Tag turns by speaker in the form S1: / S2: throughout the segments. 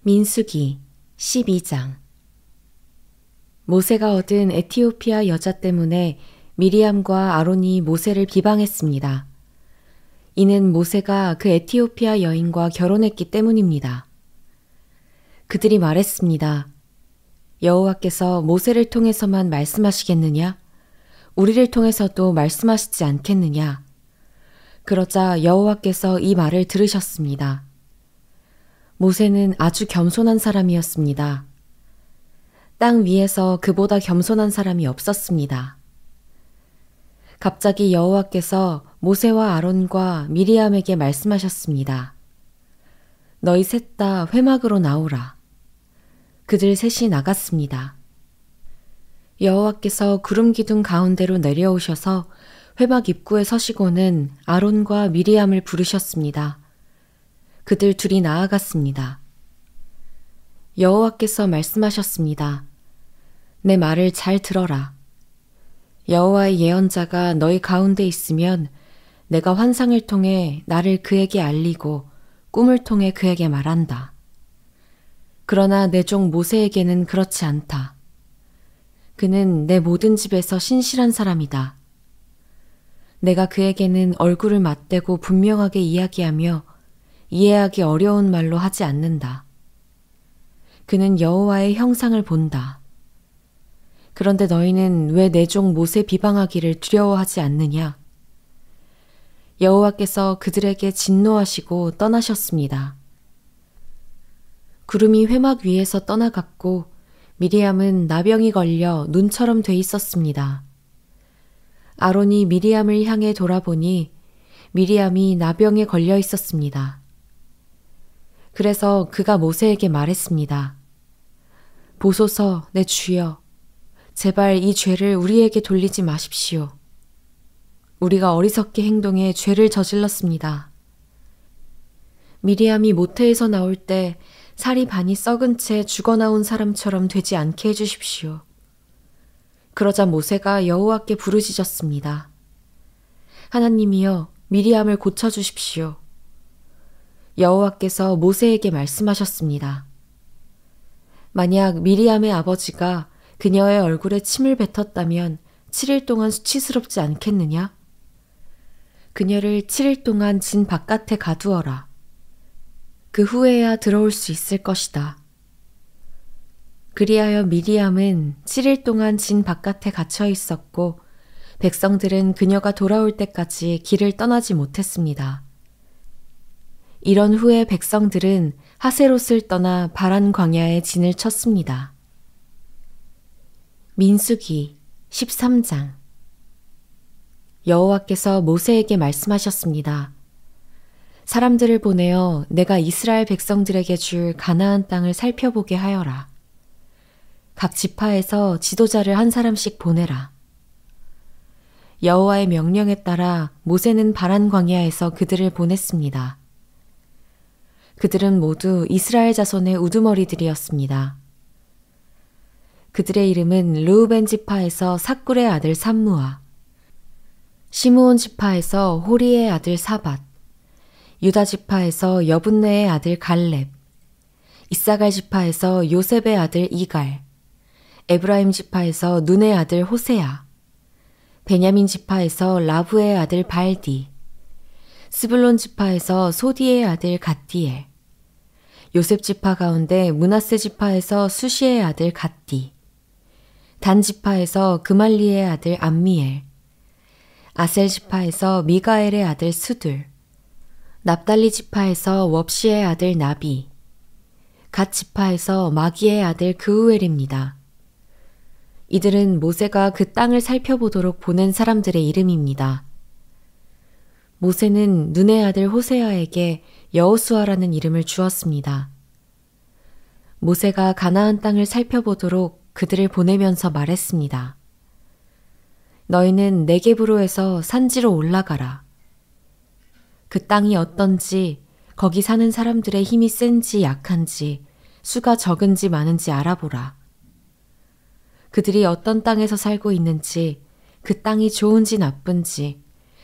S1: 민수기 12장. 모세가 얻은 에티오피아 여자 때문에 미리암과 아론이 모세를 비방했습니다. 이는 모세가 그 에티오피아 여인과 결혼했기 때문입니다. 그들이 말했습니다. 여호와께서 모세를 통해서만 말씀하시겠느냐? 우리를 통해서도 말씀하시지 않겠느냐? 그러자 여호와께서 이 말을 들으셨습니다. 모세는 아주 겸손한 사람이었습니다. 땅 위에서 그보다 겸손한 사람이 없었습니다. 갑자기 여호와께서 모세와 아론과 미리암에게 말씀하셨습니다. 너희 셋 다 회막으로 나오라. 그들 셋이 나갔습니다. 여호와께서 구름 기둥 가운데로 내려오셔서 회막 입구에 서시고는 아론과 미리암을 부르셨습니다. 그들 둘이 나아갔습니다. 여호와께서 말씀하셨습니다. 내 말을 잘 들어라. 여호와의 예언자가 너희 가운데 있으면 내가 환상을 통해 나를 그에게 알리고 꿈을 통해 그에게 말한다. 그러나 내 종 모세에게는 그렇지 않다. 그는 내 모든 집에서 신실한 사람이다. 내가 그에게는 얼굴을 맞대고 분명하게 이야기하며 이해하기 어려운 말로 하지 않는다. 그는 여호와의 형상을 본다. 그런데 너희는 왜 내 종 모세 비방하기를 두려워하지 않느냐? 여호와께서 그들에게 진노하시고 떠나셨습니다. 구름이 회막 위에서 떠나갔고 미리암은 나병이 걸려 눈처럼 돼 있었습니다. 아론이 미리암을 향해 돌아보니 미리암이 나병에 걸려 있었습니다. 그래서 그가 모세에게 말했습니다. 보소서 내 주여, 제발 이 죄를 우리에게 돌리지 마십시오. 우리가 어리석게 행동해 죄를 저질렀습니다. 미리암이 모태에서 나올 때 살이 반이 썩은 채 죽어나온 사람처럼 되지 않게 해주십시오. 그러자 모세가 여호와께 부르짖었습니다. 하나님이여, 미리암을 고쳐주십시오. 여호와께서 모세에게 말씀하셨습니다. 만약 미리암의 아버지가 그녀의 얼굴에 침을 뱉었다면 7일 동안 수치스럽지 않겠느냐? 그녀를 7일 동안 진 바깥에 가두어라. 그 후에야 들어올 수 있을 것이다. 그리하여 미리암은 7일 동안 진 바깥에 갇혀 있었고 백성들은 그녀가 돌아올 때까지 길을 떠나지 못했습니다. 이런 후에 백성들은 하세롯을 떠나 바란 광야에 진을 쳤습니다. 민수기 13장. 여호와께서 모세에게 말씀하셨습니다. 사람들을 보내어 내가 이스라엘 백성들에게 줄 가나안 땅을 살펴보게 하여라. 각 지파에서 지도자를 한 사람씩 보내라. 여호와의 명령에 따라 모세는 바란 광야에서 그들을 보냈습니다. 그들은 모두 이스라엘 자손의 우두머리들이었습니다. 그들의 이름은 르우벤 지파에서 삭굴의 아들 삼무아, 시므온 지파에서 호리의 아들 사밧, 유다 지파에서 여분네의 아들 갈렙, 이사갈 지파에서 요셉의 아들 이갈, 에브라임 지파에서 눈의 아들 호세아, 베냐민 지파에서 라브의 아들 발디, 스불론 지파에서 소디의 아들 갓디엘, 요셉 지파 가운데 므낫세 지파에서 수시의 아들 갓디, 단 지파에서 그말리의 아들 암미엘, 아셀 지파에서 미가엘의 아들 스둘, 납달리 지파에서 엍시의 아들 나비, 갓 지파에서 마기의 아들 그우엘입니다. 이들은 모세가 그 땅을 살펴보도록 보낸 사람들의 이름입니다. 모세는 눈의 아들 호세아에게 여호수아라는 이름을 주었습니다. 모세가 가나안 땅을 살펴보도록 그들을 보내면서 말했습니다. 너희는 네겝으로 산지로 올라가라. 그 땅이 어떤지, 거기 사는 사람들의 힘이 센지 약한지, 수가 적은지 많은지 알아보라. 그들이 어떤 땅에서 살고 있는지, 그 땅이 좋은지 나쁜지,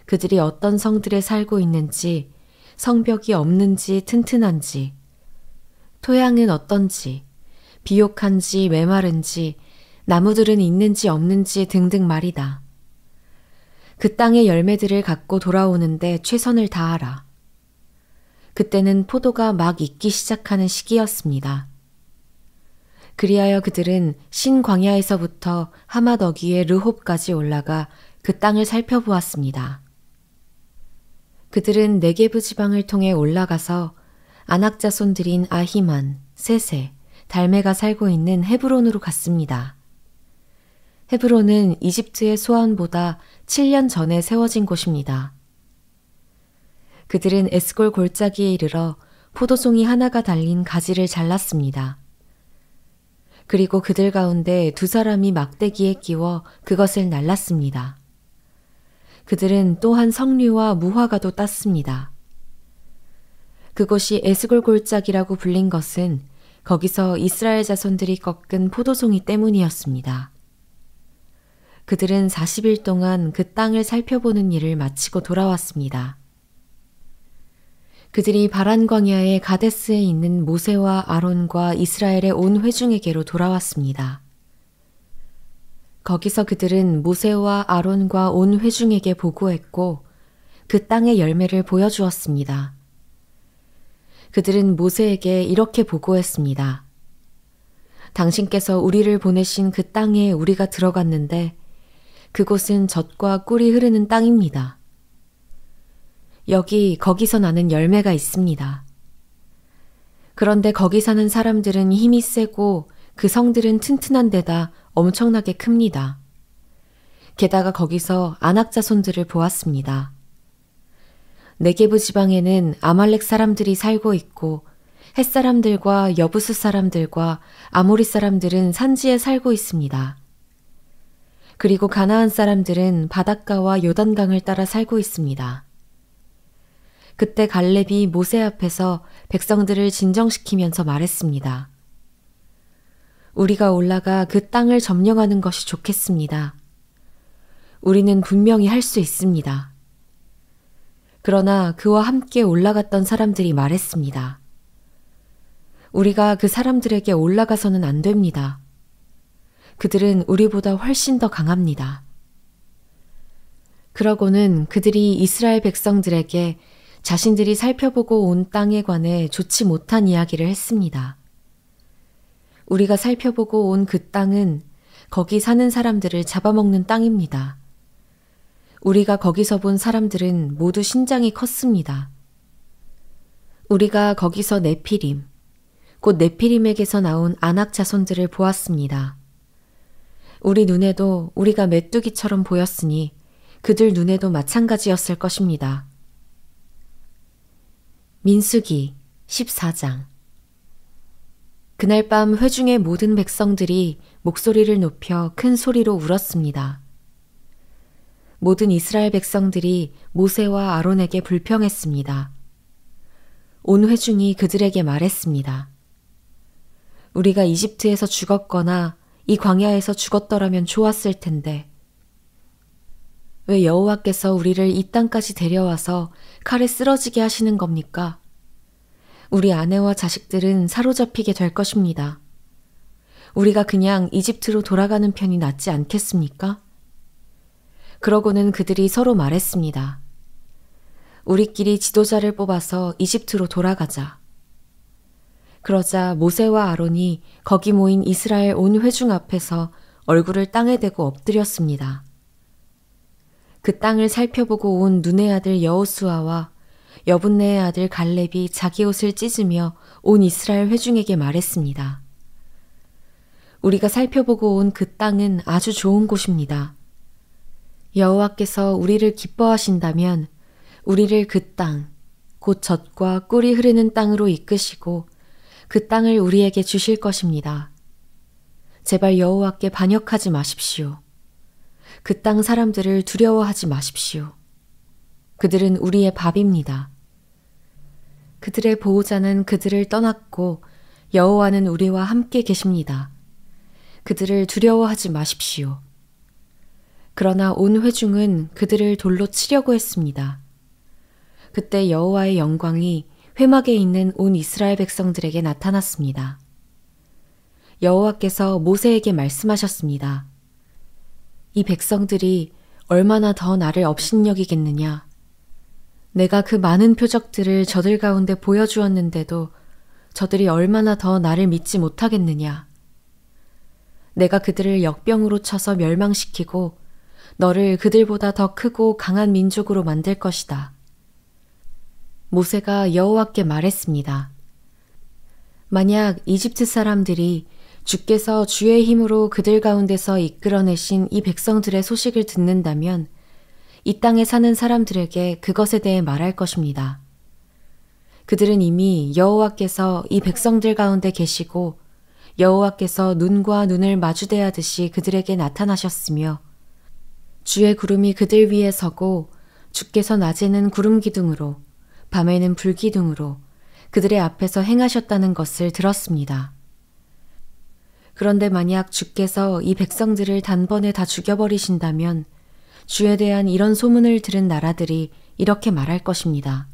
S1: 그들이 어떤 성들에 살고 있는지, 성벽이 없는지 튼튼한지, 토양은 어떤지, 비옥한지 메마른지, 나무들은 있는지 없는지 등등 말이다. 그 땅의 열매들을 갖고 돌아오는데 최선을 다하라. 그때는 포도가 막 익기 시작하는 시기였습니다. 그리하여 그들은 신광야에서부터 하맛 어귀의 르홉까지 올라가 그 땅을 살펴보았습니다. 그들은 네게브 지방을 통해 올라가서 아낙 자손들인 아히만, 세세, 달메가 살고 있는 헤브론으로 갔습니다. 헤브론은 이집트의 소안보다 7년 전에 세워진 곳입니다. 그들은 에스골 골짜기에 이르러 포도송이 하나가 달린 가지를 잘랐습니다. 그리고 그들 가운데 두 사람이 막대기에 끼워 그것을 날랐습니다. 그들은 또한 석류와 무화과도 땄습니다. 그곳이 에스골 골짜기라고 불린 것은 거기서 이스라엘 자손들이 꺾은 포도송이 때문이었습니다. 그들은 40일 동안 그 땅을 살펴보는 일을 마치고 돌아왔습니다. 그들이 바란 광야의 가데스에 있는 모세와 아론과 이스라엘의 온 회중에게로 돌아왔습니다. 거기서 그들은 모세와 아론과 온 회중에게 보고했고 그 땅의 열매를 보여주었습니다. 그들은 모세에게 이렇게 보고했습니다. 당신께서 우리를 보내신 그 땅에 우리가 들어갔는데 그곳은 젖과 꿀이 흐르는 땅입니다. 거기서 나는 열매가 있습니다. 그런데 거기 사는 사람들은 힘이 세고 그 성들은 튼튼한 데다 엄청나게 큽니다. 게다가 거기서 아낙 자손들을 보았습니다. 네게브 지방에는 아말렉 사람들이 살고 있고 헷사람들과 여부스 사람들과 아모리 사람들은 산지에 살고 있습니다. 그리고 가나안 사람들은 바닷가와 요단강을 따라 살고 있습니다. 그때 갈렙이 모세 앞에서 백성들을 진정시키면서 말했습니다. 우리가 올라가 그 땅을 점령하는 것이 좋겠습니다. 우리는 분명히 할 수 있습니다. 그러나 그와 함께 올라갔던 사람들이 말했습니다. 우리가 그 사람들에게 올라가서는 안 됩니다. 그들은 우리보다 훨씬 더 강합니다. 그러고는 그들이 이스라엘 백성들에게 자신들이 살펴보고 온 땅에 관해 좋지 못한 이야기를 했습니다. 우리가 살펴보고 온 그 땅은 거기 사는 사람들을 잡아먹는 땅입니다. 우리가 거기서 본 사람들은 모두 신장이 컸습니다. 우리가 거기서 네피림, 곧 네피림에게서 나온 아낙 자손들을 보았습니다. 우리 눈에도 우리가 메뚜기처럼 보였으니 그들 눈에도 마찬가지였을 것입니다. 민수기 14장. 그날 밤 회중의 모든 백성들이 목소리를 높여 큰 소리로 울었습니다. 모든 이스라엘 백성들이 모세와 아론에게 불평했습니다. 온 회중이 그들에게 말했습니다. 우리가 이집트에서 죽었거나 이 광야에서 죽었더라면 좋았을 텐데 왜 여호와께서 우리를 이 땅까지 데려와서 칼에 쓰러지게 하시는 겁니까? 우리 아내와 자식들은 사로잡히게 될 것입니다. 우리가 그냥 이집트로 돌아가는 편이 낫지 않겠습니까? 그러고는 그들이 서로 말했습니다. 우리끼리 지도자를 뽑아서 이집트로 돌아가자. 그러자 모세와 아론이 거기 모인 이스라엘 온 회중 앞에서 얼굴을 땅에 대고 엎드렸습니다. 그 땅을 살펴보고 온 눈의 아들 여호수아와 여분네의 아들 갈렙이 자기 옷을 찢으며 온 이스라엘 회중에게 말했습니다. 우리가 살펴보고 온 그 땅은 아주 좋은 곳입니다. 여호와께서 우리를 기뻐하신다면 우리를 그 땅, 곧 젖과 꿀이 흐르는 땅으로 이끄시고 그 땅을 우리에게 주실 것입니다. 제발 여호와께 반역하지 마십시오. 그 땅 사람들을 두려워하지 마십시오. 그들은 우리의 밥입니다. 그들의 보호자는 그들을 떠났고 여호와는 우리와 함께 계십니다. 그들을 두려워하지 마십시오. 그러나 온 회중은 그들을 돌로 치려고 했습니다. 그때 여호와의 영광이 회막에 있는 온 이스라엘 백성들에게 나타났습니다. 여호와께서 모세에게 말씀하셨습니다. 이 백성들이 얼마나 더 나를 업신여기겠느냐. 내가 그 많은 표적들을 저들 가운데 보여주었는데도 저들이 얼마나 더 나를 믿지 못하겠느냐. 내가 그들을 역병으로 쳐서 멸망시키고 너를 그들보다 더 크고 강한 민족으로 만들 것이다. 모세가 여호와께 말했습니다. 만약 이집트 사람들이 주께서 주의 힘으로 그들 가운데서 이끌어내신 이 백성들의 소식을 듣는다면 이 땅에 사는 사람들에게 그것에 대해 말할 것입니다. 그들은 이미 여호와께서 이 백성들 가운데 계시고 여호와께서 눈과 눈을 마주대하듯이 그들에게 나타나셨으며 주의 구름이 그들 위에 서고 주께서 낮에는 구름 기둥으로 밤에는 불 기둥으로 그들의 앞에서 행하셨다는 것을 들었습니다. 그런데 만약 주께서 이 백성들을 단번에 다 죽여버리신다면 주에 대한 이런 소문을 들은 나라들이 이렇게 말할 것입니다.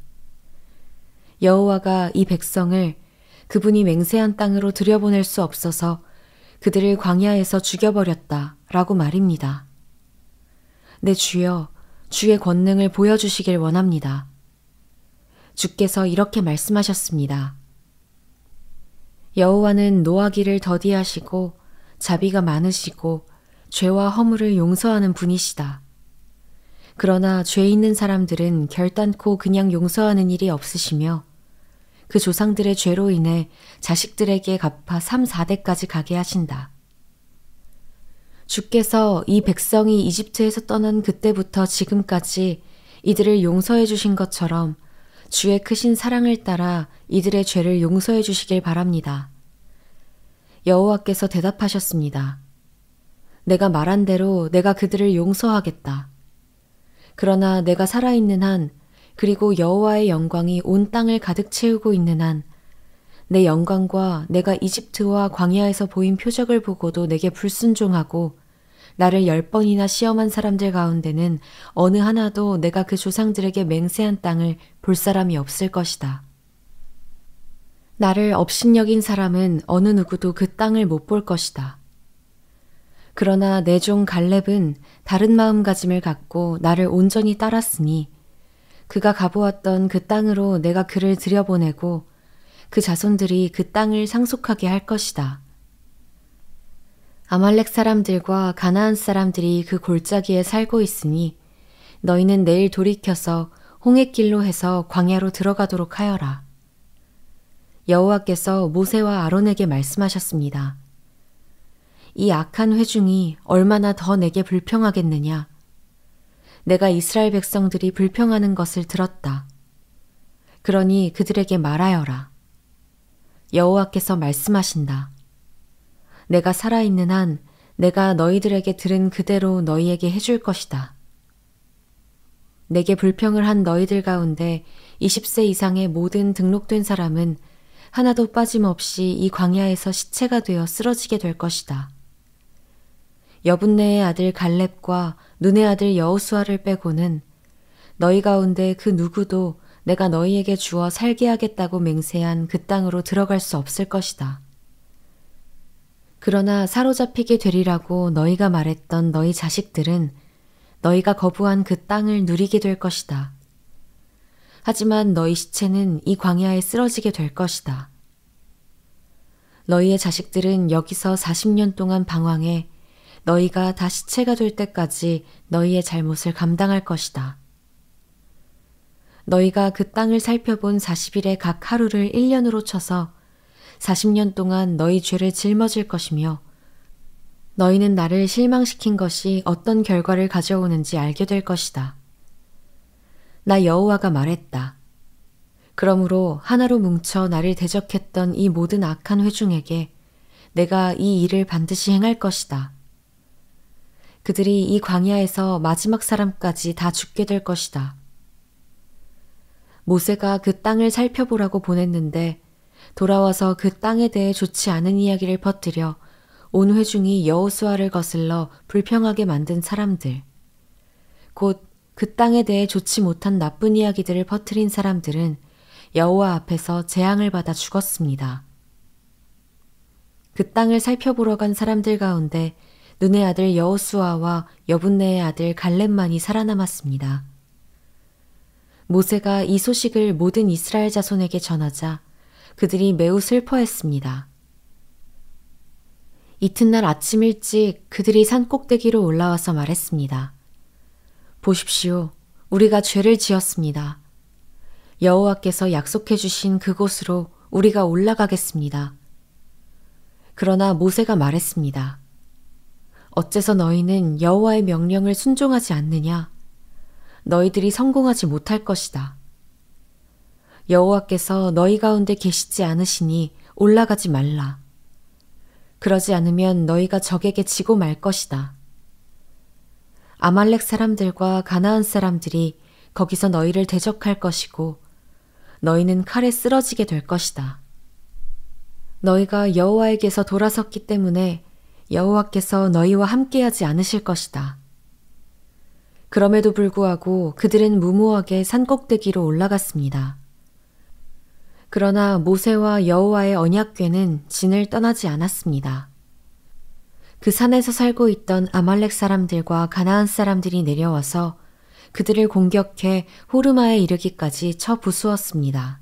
S1: 여호와가 이 백성을 그분이 맹세한 땅으로 들여보낼 수 없어서 그들을 광야에서 죽여버렸다 라고 말입니다. 내 주여, 주의 권능을 보여주시길 원합니다. 주께서 이렇게 말씀하셨습니다. 여호와는 노하기를 더디하시고 자비가 많으시고 죄와 허물을 용서하는 분이시다. 그러나 죄 있는 사람들은 결단코 그냥 용서하는 일이 없으시며 그 조상들의 죄로 인해 자식들에게 갚아 3, 4대까지 가게 하신다. 주께서 이 백성이 이집트에서 떠난 그때부터 지금까지 이들을 용서해 주신 것처럼 주의 크신 사랑을 따라 이들의 죄를 용서해 주시길 바랍니다. 여호와께서 대답하셨습니다. 내가 말한 대로 내가 그들을 용서하겠다. 그러나 내가 살아있는 한 그리고 여호와의 영광이 온 땅을 가득 채우고 있는 한 내 영광과 내가 이집트와 광야에서 보인 표적을 보고도 내게 불순종하고 나를 10번이나 시험한 사람들 가운데는 어느 하나도 내가 그 조상들에게 맹세한 땅을 볼 사람이 없을 것이다. 나를 업신여긴 사람은 어느 누구도 그 땅을 못 볼 것이다. 그러나 내 종 갈렙은 다른 마음가짐을 갖고 나를 온전히 따랐으니 그가 가보았던 그 땅으로 내가 그를 들여보내고 그 자손들이 그 땅을 상속하게 할 것이다. 아말렉 사람들과 가나안 사람들이 그 골짜기에 살고 있으니 너희는 내일 돌이켜서 홍해길로 해서 광야로 들어가도록 하여라. 여호와께서 모세와 아론에게 말씀하셨습니다. 이 악한 회중이 얼마나 더 내게 불평하겠느냐. 내가 이스라엘 백성들이 불평하는 것을 들었다. 그러니 그들에게 말하여라. 여호와께서 말씀하신다. 내가 살아있는 한 내가 너희들에게 들은 그대로 너희에게 해줄 것이다. 내게 불평을 한 너희들 가운데 20세 이상의 모든 등록된 사람은 하나도 빠짐없이 이 광야에서 시체가 되어 쓰러지게 될 것이다. 여분네의 아들 갈렙과 눈의 아들 여호수아를 빼고는 너희 가운데 그 누구도 내가 너희에게 주어 살게 하겠다고 맹세한 그 땅으로 들어갈 수 없을 것이다. 그러나 사로잡히게 되리라고 너희가 말했던 너희 자식들은 너희가 거부한 그 땅을 누리게 될 것이다. 하지만 너희 시체는 이 광야에 쓰러지게 될 것이다. 너희의 자식들은 여기서 40년 동안 방황해 너희가 다 시체가 될 때까지 너희의 잘못을 감당할 것이다. 너희가 그 땅을 살펴본 40일의 각 하루를 1년으로 쳐서 40년 동안 너희 죄를 짊어질 것이며 너희는 나를 실망시킨 것이 어떤 결과를 가져오는지 알게 될 것이다. 나 여호와가 말했다. 그러므로 하나로 뭉쳐 나를 대적했던 이 모든 악한 회중에게 내가 이 일을 반드시 행할 것이다. 그들이 이 광야에서 마지막 사람까지 다 죽게 될 것이다. 모세가 그 땅을 살펴보라고 보냈는데 돌아와서 그 땅에 대해 좋지 않은 이야기를 퍼뜨려 온 회중이 여호수아를 거슬러 불평하게 만든 사람들, 곧 그 땅에 대해 좋지 못한 나쁜 이야기들을 퍼뜨린 사람들은 여호와 앞에서 재앙을 받아 죽었습니다. 그 땅을 살펴보러 간 사람들 가운데 눈의 아들 여호수아와 여분네의 아들 갈렙만이 살아남았습니다. 모세가 이 소식을 모든 이스라엘 자손에게 전하자 그들이 매우 슬퍼했습니다. 이튿날 아침 일찍 그들이 산 꼭대기로 올라와서 말했습니다. 보십시오. 우리가 죄를 지었습니다. 여호와께서 약속해 주신 그곳으로 우리가 올라가겠습니다. 그러나 모세가 말했습니다. 어째서 너희는 여호와의 명령을 순종하지 않느냐? 너희들이 성공하지 못할 것이다. 여호와께서 너희 가운데 계시지 않으시니 올라가지 말라. 그러지 않으면 너희가 적에게 지고 말 것이다. 아말렉 사람들과 가나안 사람들이 거기서 너희를 대적할 것이고 너희는 칼에 쓰러지게 될 것이다. 너희가 여호와에게서 돌아섰기 때문에 여호와께서 너희와 함께하지 않으실 것이다. 그럼에도 불구하고 그들은 무모하게 산꼭대기로 올라갔습니다. 그러나 모세와 여호와의 언약궤는 진을 떠나지 않았습니다. 그 산에서 살고 있던 아말렉 사람들과 가나안 사람들이 내려와서 그들을 공격해 호르마에 이르기까지 쳐 부수었습니다.